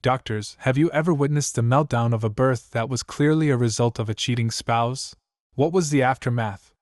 Doctors, have you ever witnessed the meltdown of a birth that was clearly a result of a cheating spouse? What was the aftermath?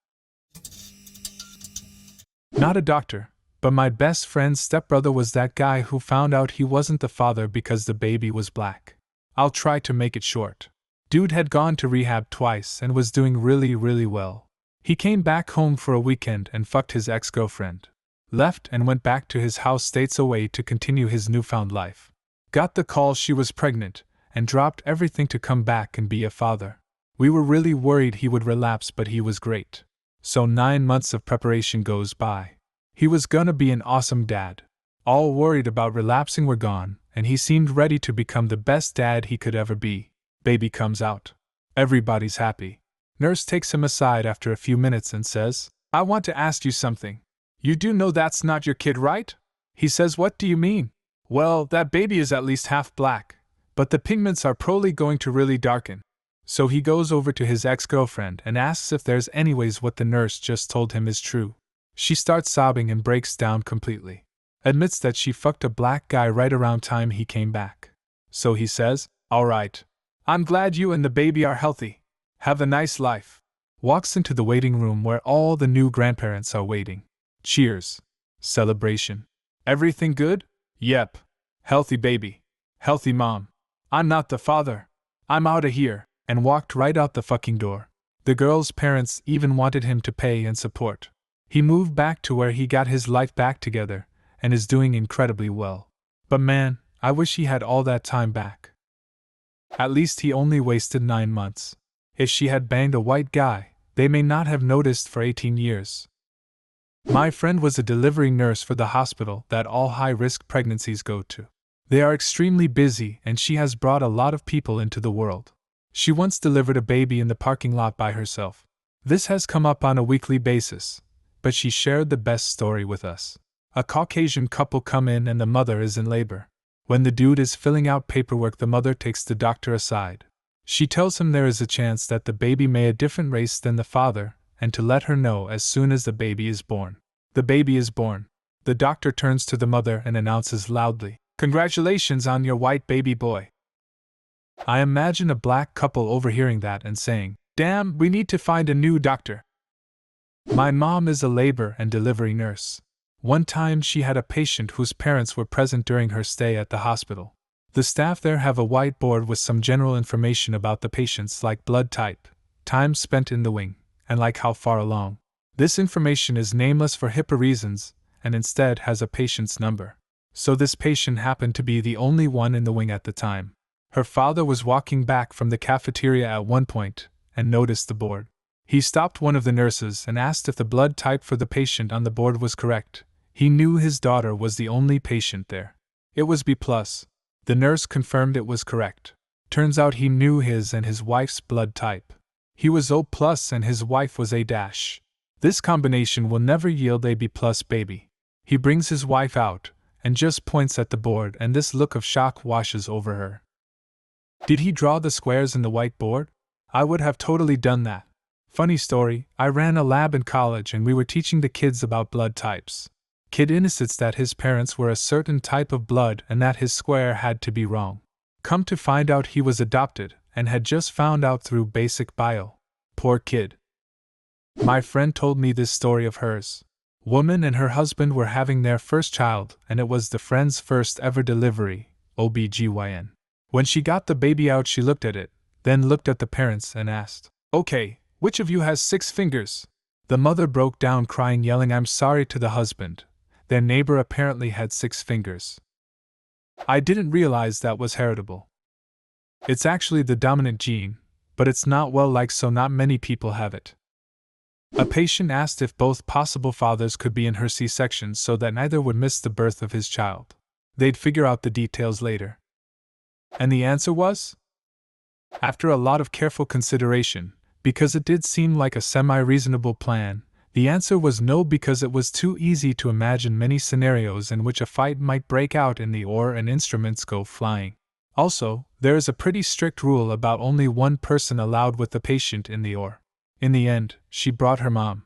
Not a doctor, but my best friend's stepbrother was that guy who found out he wasn't the father because the baby was black. I'll try to make it short. Dude had gone to rehab twice and was doing really well. He came back home for a weekend and fucked his ex-girlfriend. Left and went back to his house states away to continue his newfound life. Got the call she was pregnant, and dropped everything to come back and be a father. We were really worried he would relapse, but he was great. So 9 months of preparation goes by. He was gonna be an awesome dad. All worried about relapsing were gone, and he seemed ready to become the best dad he could ever be. Baby comes out. Everybody's happy. Nurse takes him aside after a few minutes and says, "I want to ask you something. You do know that's not your kid, right?" He says, "What do you mean?" "Well, that baby is at least half black, but the pigments are probably going to really darken." So he goes over to his ex-girlfriend and asks if there's anyways what the nurse just told him is true. She starts sobbing and breaks down completely. Admits that she fucked a black guy right around time he came back. So he says, "Alright. I'm glad you and the baby are healthy. Have a nice life." Walks into the waiting room where all the new grandparents are waiting. Cheers. Celebration. Everything good? Yep. Healthy baby. Healthy mom. I'm not the father. I'm outta here. And walked right out the fucking door. The girl's parents even wanted him to pay and support. He moved back to where he got his life back together, and is doing incredibly well. But man, I wish he had all that time back. At least he only wasted 9 months. If she had banged a white guy, they may not have noticed for 18 years. My friend was a delivery nurse for the hospital that all high-risk pregnancies go to. They are extremely busy, and she has brought a lot of people into the world. She once delivered a baby in the parking lot by herself. This has come up on a weekly basis, but she shared the best story with us. A Caucasian couple come in and the mother is in labor. When the dude is filling out paperwork, the mother takes the doctor aside. She tells him there is a chance that the baby may a different race than the father, and to let her know as soon as the baby is born. The baby is born. The doctor turns to the mother and announces loudly, "Congratulations on your white baby boy." I imagine a black couple overhearing that and saying, "Damn, we need to find a new doctor." My mom is a labor and delivery nurse. One time she had a patient whose parents were present during her stay at the hospital. The staff there have a whiteboard with some general information about the patients, like blood type, time spent in the wing, and like how far along. This information is nameless for HIPAA reasons, and instead has a patient's number. So this patient happened to be the only one in the wing at the time. Her father was walking back from the cafeteria at one point, and noticed the board. He stopped one of the nurses and asked if the blood type for the patient on the board was correct. He knew his daughter was the only patient there. It was B+. The nurse confirmed it was correct. Turns out he knew his and his wife's blood type. He was O+ and his wife was A-. This combination will never yield a B+ baby. He brings his wife out, and just points at the board, and this look of shock washes over her. Did he draw the squares in the whiteboard? I would have totally done that. Funny story, I ran a lab in college and we were teaching the kids about blood types. Kid insists that his parents were a certain type of blood and that his square had to be wrong. Come to find out he was adopted, and had just found out through basic bio. Poor kid. My friend told me this story of hers. Woman and her husband were having their first child, and it was the friend's first ever delivery, OBGYN. When she got the baby out, she looked at it, then looked at the parents and asked, "Okay, which of you has 6 fingers?" The mother broke down crying, yelling, "I'm sorry," to the husband. Their neighbor apparently had 6 fingers. I didn't realize that was heritable. It's actually the dominant gene, but it's not well liked, so not many people have it. A patient asked if both possible fathers could be in her C-section so that neither would miss the birth of his child. They'd figure out the details later. And the answer was? After a lot of careful consideration, because it did seem like a semi-reasonable plan, the answer was no, because it was too easy to imagine many scenarios in which a fight might break out in the OR and instruments go flying. Also, there is a pretty strict rule about only one person allowed with the patient in the OR. In the end, she brought her mom.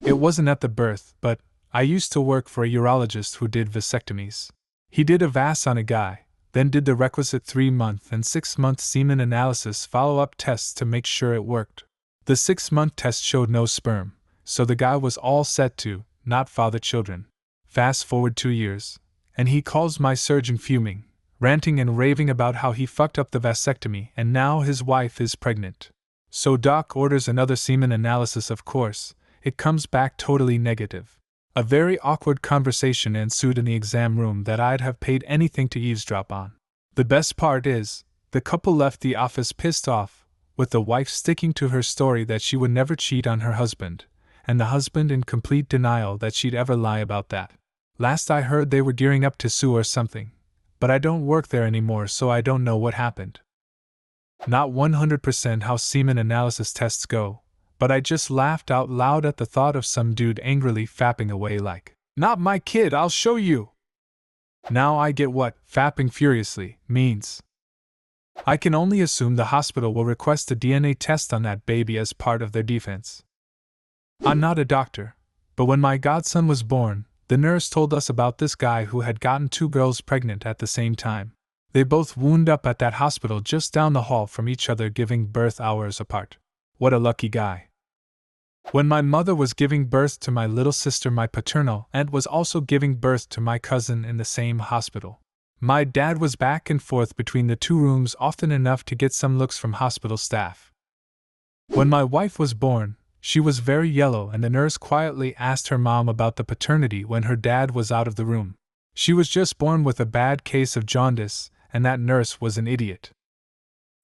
It wasn't at the birth, but I used to work for a urologist who did vasectomies. He did a vas on a guy, then did the requisite 3-month and 6-month semen analysis follow-up tests to make sure it worked. The 6-month test showed no sperm, so the guy was all set to not father children. Fast forward 2 years, and he calls my surgeon fuming, ranting and raving about how he fucked up the vasectomy and now his wife is pregnant. So doc orders another semen analysis. Of course, it comes back totally negative. A very awkward conversation ensued in the exam room that I'd have paid anything to eavesdrop on. The best part is, the couple left the office pissed off, with the wife sticking to her story that she would never cheat on her husband, and the husband in complete denial that she'd ever lie about that. Last I heard they were gearing up to sue or something, but I don't work there anymore, so I don't know what happened. Not 100% how semen analysis tests go, but I just laughed out loud at the thought of some dude angrily fapping away like, "Not my kid, I'll show you!" Now I get what fapping furiously means. I can only assume the hospital will request a DNA test on that baby as part of their defense. I'm not a doctor, but when my godson was born, the nurse told us about this guy who had gotten 2 girls pregnant at the same time. They both wound up at that hospital just down the hall from each other, giving birth hours apart. What a lucky guy. When my mother was giving birth to my little sister, my paternal aunt was also giving birth to my cousin in the same hospital. My dad was back and forth between the 2 rooms often enough to get some looks from hospital staff. When my wife was born, she was very yellow, and the nurse quietly asked her mom about the paternity when her dad was out of the room. She was just born with a bad case of jaundice, and that nurse was an idiot.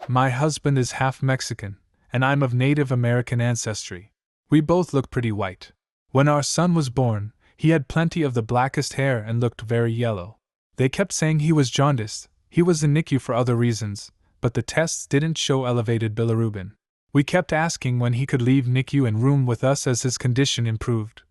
My husband is half Mexican, and I'm of Native American ancestry. We both look pretty white. When our son was born, he had plenty of the blackest hair and looked very yellow. They kept saying he was jaundiced. He was in NICU for other reasons, but the tests didn't show elevated bilirubin. We kept asking when he could leave NICU and room with us as his condition improved,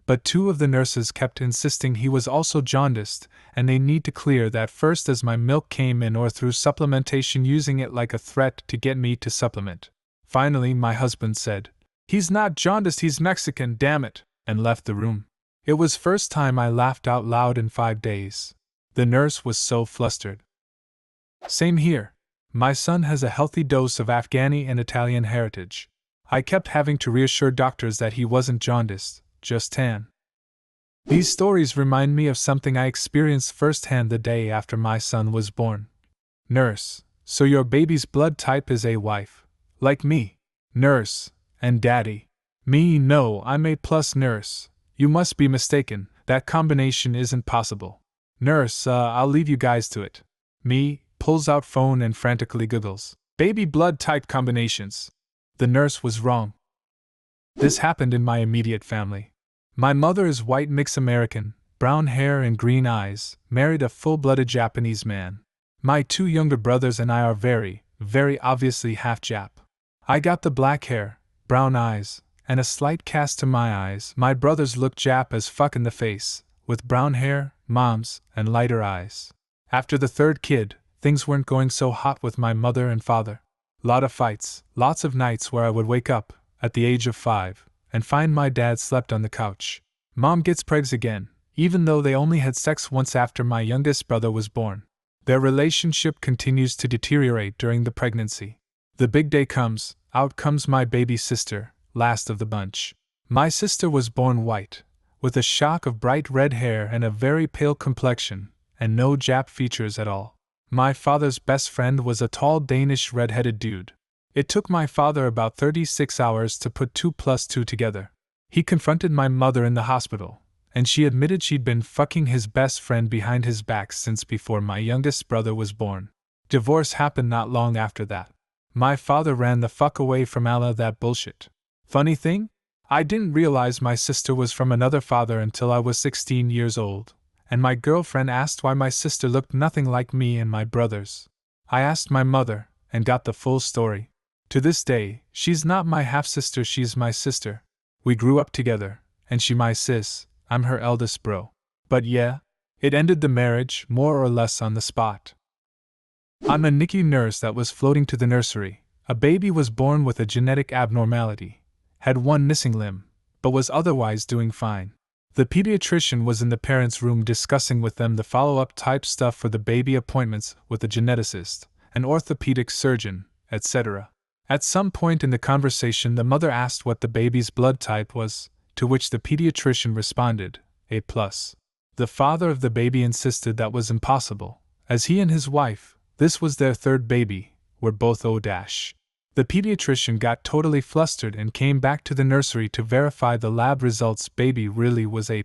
but 2 of the nurses kept insisting he was also jaundiced, and they need to clear that first as my milk came in or through supplementation, using it like a threat to get me to supplement. Finally, my husband said, "He's not jaundiced, he's Mexican, damn it," and left the room. It was first time I laughed out loud in 5 days. The nurse was so flustered. Same here. My son has a healthy dose of Afghani and Italian heritage. I kept having to reassure doctors that he wasn't jaundiced, just tan. These stories remind me of something I experienced firsthand the day after my son was born. Nurse: "So your baby's blood type is A wife, like me?" Nurse: "And daddy?" Me: "No, I'm A plus." Nurse: "You must be mistaken, that combination isn't possible." Nurse: I'll leave you guys to it." Me: pulls out phone and frantically googles, "baby blood type combinations." The nurse was wrong. This happened in my immediate family. My mother is white mix American, brown hair and green eyes, married a full-blooded Japanese man. My 2 younger brothers and I are very, very obviously half Jap. I got the black hair, brown eyes, and a slight cast to my eyes. My brothers look Jap as fuck in the face, with brown hair, moms, and lighter eyes. After the 3rd kid, things weren't going so hot with my mother and father. Lot of fights, lots of nights where I would wake up, at the age of 5, and find my dad slept on the couch. Mom gets pregs again, even though they only had sex once after my youngest brother was born. Their relationship continues to deteriorate during the pregnancy. The big day comes, out comes my baby sister, last of the bunch. My sister was born white, with a shock of bright red hair and a very pale complexion, and no Jap features at all. My father's best friend was a tall Danish red-headed dude. It took my father about 36 hours to put 2 plus 2 together. He confronted my mother in the hospital, and she admitted she'd been fucking his best friend behind his back since before my youngest brother was born. Divorce happened not long after that. My father ran the fuck away from all that bullshit. Funny thing? I didn't realize my sister was from another father until I was 16 years old. And my girlfriend asked why my sister looked nothing like me and my brothers. I asked my mother, and got the full story. To this day, she's not my half-sister, she's my sister. We grew up together, and she my sis, I'm her eldest bro. But yeah, it ended the marriage more or less on the spot. I'm a NICU nurse that was floating to the nursery. A baby was born with a genetic abnormality, had 1 missing limb, but was otherwise doing fine. The pediatrician was in the parents' room discussing with them the follow-up type stuff for the baby, appointments with a geneticist, an orthopedic surgeon, etc. At some point in the conversation, the mother asked what the baby's blood type was, to which the pediatrician responded, A+. The father of the baby insisted that was impossible, as he and his wife, this was their third baby, were both O-. The pediatrician got totally flustered and came back to the nursery to verify the lab results. Baby really was A+.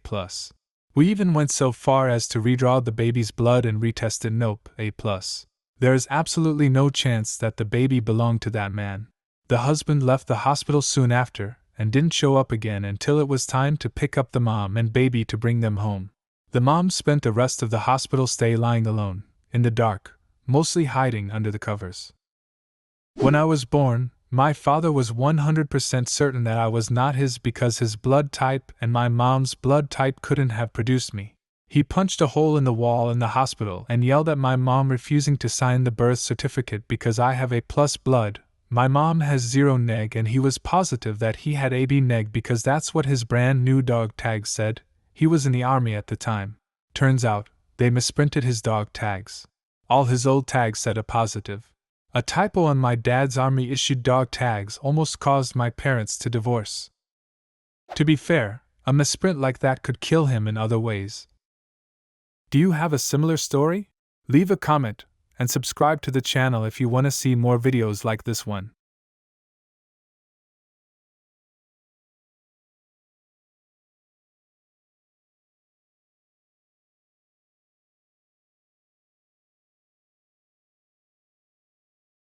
We even went so far as to redraw the baby's blood and retest it. Nope, A+. There is absolutely no chance that the baby belonged to that man. The husband left the hospital soon after, and didn't show up again until it was time to pick up the mom and baby to bring them home. The mom spent the rest of the hospital stay lying alone, in the dark, mostly hiding under the covers. When I was born, my father was 100% certain that I was not his because his blood type and my mom's blood type couldn't have produced me. He punched a hole in the wall in the hospital and yelled at my mom, refusing to sign the birth certificate because I have A+ blood. My mom has 0 neg, and he was positive that he had AB neg because that's what his brand new dog tag said. He was in the army at the time. Turns out, they misprinted his dog tags. All his old tags said A positive. A typo on my dad's army-issued dog tags almost caused my parents to divorce. To be fair, a misprint like that could kill him in other ways. Do you have a similar story? Leave a comment, and subscribe to the channel if you want to see more videos like this one.